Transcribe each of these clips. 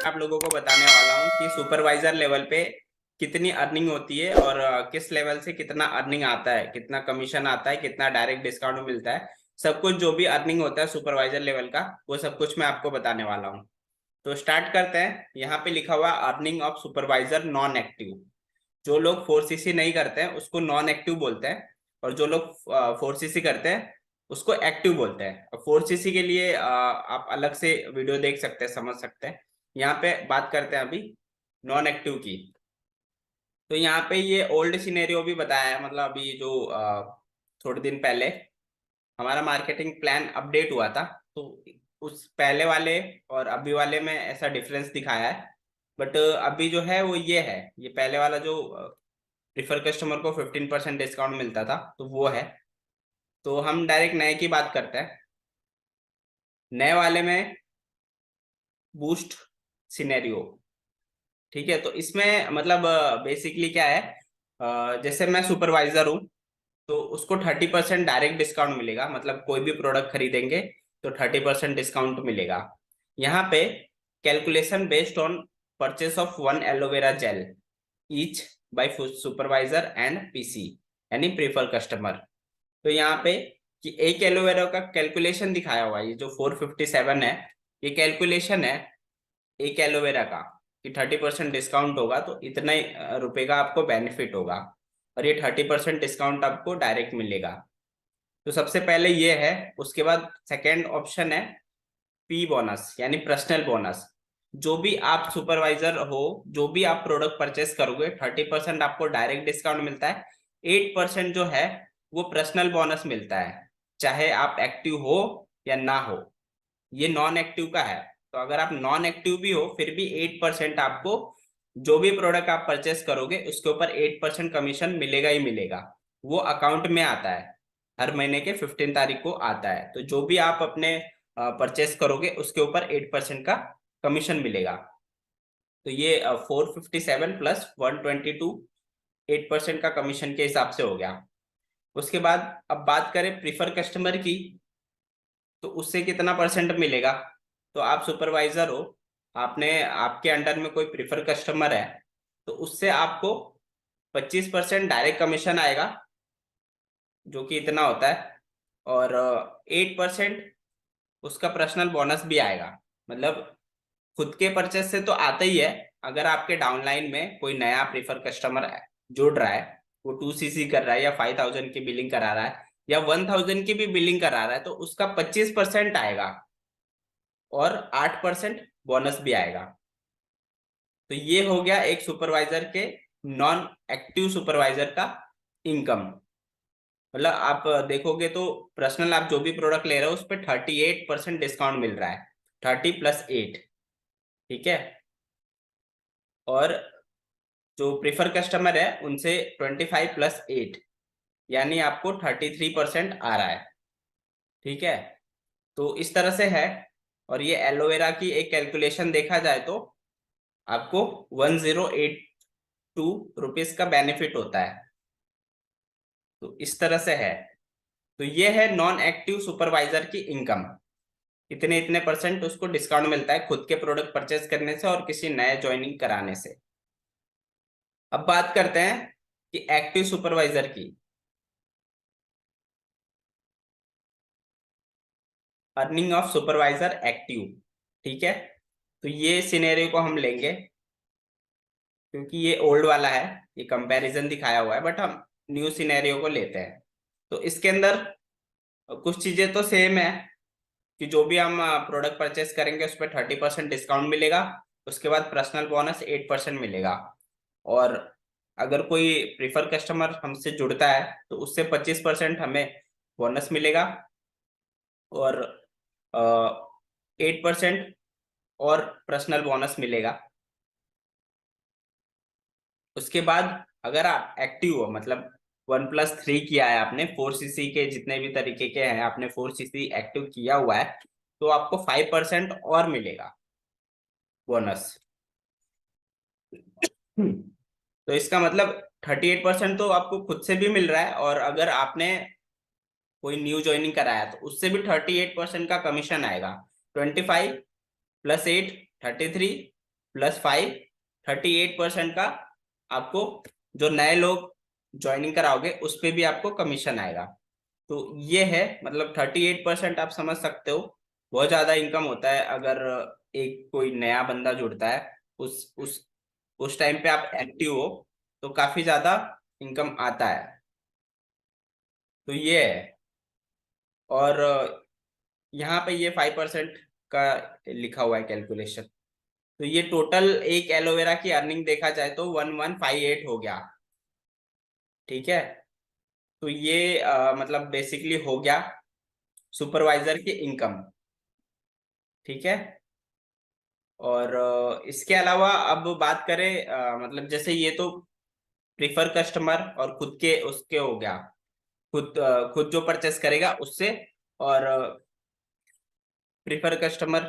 आप लोगों को बताने वाला हूँ कि सुपरवाइजर लेवल पे कितनी अर्निंग होती है और किस लेवल से कितना अर्निंग आता है, कितना कमीशन आता है, कितना डायरेक्ट डिस्काउंट मिलता है। सब कुछ जो भी अर्निंग होता है सुपरवाइजर लेवल का, वो सब कुछ मैं आपको बताने वाला हूँ। तो स्टार्ट करते हैं। यहाँ पे लिखा हुआ earning of supervisor non active. जो लोग 4cc नहीं करते हैं उसको नॉन एक्टिव बोलते हैं, और जो लोग 4cc करते हैं उसको एक्टिव बोलते हैं। 4cc के लिए आप अलग से वीडियो देख सकते हैं, समझ सकते हैं। यहाँ पे बात करते हैं अभी नॉन एक्टिव की। तो यहाँ पे ये ओल्ड सिनेरियो भी बताया है, मतलब अभी जो थोड़े दिन पहले हमारा मार्केटिंग प्लान अपडेट हुआ था, तो उस पहले वाले और अभी वाले में ऐसा डिफरेंस दिखाया है। बट अभी जो है वो ये है, ये पहले वाला जो प्रिफर कस्टमर को 15% डिस्काउंट मिलता था तो वो है। तो हम डायरेक्ट नए की बात करते हैं। नए वाले में बूस्ट सिनेरियो, ठीक है। तो इसमें मतलब बेसिकली क्या है, जैसे मैं सुपरवाइजर हूँ तो उसको 30% डायरेक्ट डिस्काउंट मिलेगा, मतलब कोई भी प्रोडक्ट खरीदेंगे तो 30% डिस्काउंट मिलेगा। यहाँ पे calculation based on purchase of one aloe vera gel each by supervisor and PC, यानी प्रीफर कस्टमर। तो यहाँ पे कि एक एलोवेरा का कैलकुलेशन दिखाया हुआ है, ये जो 457 है ये कैलकुलेशन है एक एलोवेरा का, कि 30% डिस्काउंट होगा तो इतने रुपए का आपको बेनिफिट होगा, और ये 30% डिस्काउंट आपको डायरेक्ट मिलेगा। तो सबसे पहले ये है। उसके बाद सेकेंड ऑप्शन है पी बोनस, यानी पर्सनल बोनस। जो भी आप सुपरवाइजर हो, जो भी आप प्रोडक्ट परचेस करोगे 30% आपको डायरेक्ट डिस्काउंट मिलता है। 8% जो है वो पर्सनल बोनस मिलता है, चाहे आप एक्टिव हो या ना हो। ये नॉन एक्टिव का है। तो अगर आप नॉन एक्टिव भी हो फिर भी 8% आपको, जो भी प्रोडक्ट आप परचेस करोगे उसके ऊपर 8% कमीशन मिलेगा ही मिलेगा। वो अकाउंट में आता है, हर महीने के 15 तारीख को आता है। तो जो भी आप अपने परचेस करोगे उसके ऊपर 8% का कमीशन मिलेगा। तो ये 457 प्लस 122 8% का कमीशन के हिसाब से हो गया। उसके बाद अब बात करें प्रीफर कस्टमर की, तो उससे कितना परसेंट मिलेगा। तो आप सुपरवाइजर हो, आपने आपके अंडर में कोई प्रीफर कस्टमर है, तो उससे आपको 25% डायरेक्ट कमीशन आएगा, जो कि इतना होता है। और 8% उसका पर्सनल बोनस भी आएगा। मतलब खुद के परचेस से तो आता ही है। अगर आपके डाउनलाइन में कोई नया प्रीफर कस्टमर जुड़ रहा है, वो 2cc कर रहा है या 5000 की बिलिंग करा रहा है या 1000 की भी बिलिंग करा रहा है, तो उसका 25% आएगा और 8% बोनस भी आएगा। तो ये हो गया एक सुपरवाइजर के, नॉन एक्टिव सुपरवाइजर का इनकम। मतलब आप देखोगे तो पर्सनल आप जो भी प्रोडक्ट ले रहे हो उस पर 38% डिस्काउंट मिल रहा है, 30 + 8, ठीक है। और जो प्रीफर कस्टमर है उनसे 25 + 8, यानी आपको 33% आ रहा है, ठीक है। तो इस तरह से है। और ये एलोवेरा की एक कैलकुलेशन देखा जाए तो आपको 1082 रुपीज का बेनिफिट होता है। तो इस तरह से है। तो ये है नॉन एक्टिव सुपरवाइजर की इनकम। इतने इतने परसेंट उसको डिस्काउंट मिलता है खुद के प्रोडक्ट परचेस करने से और किसी नए ज्वाइनिंग कराने से। अब बात करते हैं कि एक्टिव सुपरवाइजर की। अर्निंग ऑफ सुपरवाइजर एक्टिव, ठीक है। तो ये सिनेरियो को हम लेंगे, क्योंकि ये ओल्ड वाला है, ये कंपैरिजन दिखाया हुआ है, बट हम न्यू सिनेरियो को लेते हैं। तो इसके अंदर कुछ चीजें तो सेम है, कि जो भी हम प्रोडक्ट परचेस करेंगे उस पर 30% डिस्काउंट मिलेगा। उसके बाद पर्सनल बोनस 8% मिलेगा। और अगर कोई प्रीफर कस्टमर हमसे जुड़ता है तो उससे 25% हमें बोनस मिलेगा, और 8% और पर्सनल बोनस मिलेगा। उसके बाद अगर आप एक्टिव हो, मतलब 1+3 किया है आपने, 4cc के जितने भी तरीके के हैं आपने 4cc एक्टिव किया हुआ है, तो आपको 5% और मिलेगा बोनस। तो इसका मतलब 38% तो आपको खुद से भी मिल रहा है, और अगर आपने कोई न्यू ज्वाइनिंग कराया तो उससे भी 38% का कमीशन आएगा। 25 + 8 33, +5, 38% का आपको जो नए लोग ज्वाइनिंग कराओगे उस पे भी आपको कमीशन आएगा। तो ये है, मतलब 38% आप समझ सकते हो, बहुत ज्यादा इनकम होता है अगर एक कोई नया बंदा जुड़ता है। उस टाइम पे आप एक्टिव हो तो काफी ज्यादा इनकम आता है। तो ये है। और यहाँ पे ये 5% का लिखा हुआ है कैलकुलेशन। तो ये टोटल एक एलोवेरा की अर्निंग देखा जाए तो 1158 हो गया। ठीक है। तो ये मतलब बेसिकली हो गया सुपरवाइजर की इनकम। ठीक है। और इसके अलावा अब बात करें, मतलब जैसे ये तो प्रीफर कस्टमर और खुद के उसके हो गया, खुद जो परचेस करेगा उससे, और प्रीफर कस्टमर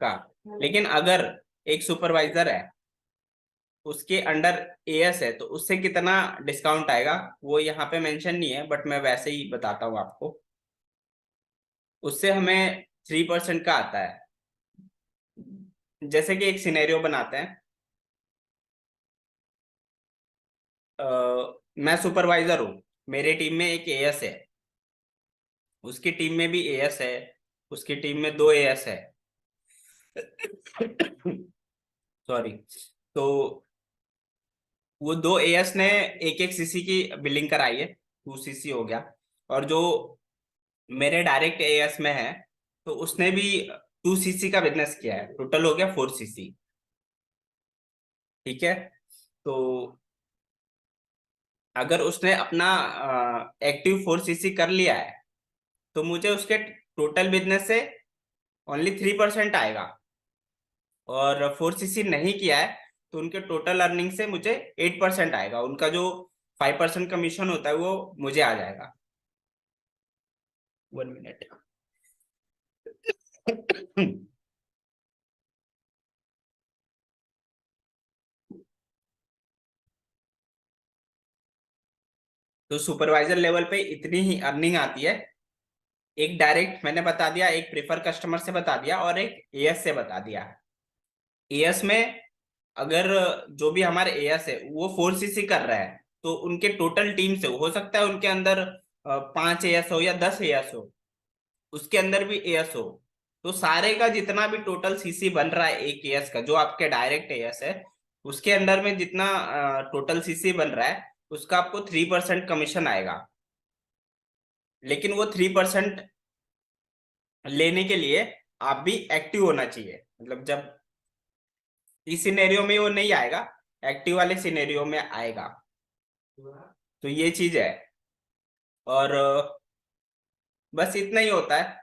का। लेकिन अगर एक सुपरवाइजर है, उसके अंडर एएस है, तो उससे कितना डिस्काउंट आएगा वो यहाँ पे मेंशन नहीं है, बट मैं वैसे ही बताता हूँ आपको। उससे हमें 3% का आता है। जैसे कि एक सिनेरियो बनाते हैं। मैं सुपरवाइजर हूँ, मेरे टीम में एक एएस है, उसकी टीम में भी एएस है, उसकी टीम में दो एएस है। सॉरी। तो वो दो एएस ने एक एक सीसी की बिलिंग कराई है, 2 सीसी हो गया। और जो मेरे डायरेक्ट एएस में है, तो उसने भी 2 सीसी का बिजनेस किया है, टोटल हो गया 4 सीसी। ठीक है। तो अगर उसने अपना एक्टिव 4 सीसी कर लिया है, तो मुझे उसके टोटल बिजनेस से ओनली 3% आएगा। और 4 सीसी नहीं किया है, तो उनके टोटल अर्निंग से मुझे 8% आएगा। उनका जो 5% कमीशन होता है वो मुझे आ जाएगा। 1 मिनट। तो सुपरवाइजर लेवल पे इतनी ही अर्निंग आती है। एक डायरेक्ट मैंने बता दिया, एक प्रेफर कस्टमर से बता दिया, और एक एएस से बता दिया। एएस में अगर जो भी हमारे एएस है वो 4 सीसी कर रहा है, तो उनके टोटल टीम से हो सकता है उनके अंदर 5 एएस हो या 10 एएस हो, उसके अंदर भी एएस हो, तो सारे का जितना भी टोटल सीसी बन रहा है एक एएस का, जो आपके डायरेक्ट एएस है, उसके अंदर में जितना टोटल सीसी बन रहा है, उसका आपको 3% कमीशन आएगा। लेकिन वो 3% लेने के लिए आप भी एक्टिव होना चाहिए। मतलब जब इस सिनेरियो में वो नहीं आएगा, एक्टिव वाले सिनेरियो में आएगा। तो ये चीज है। और बस इतना ही होता है।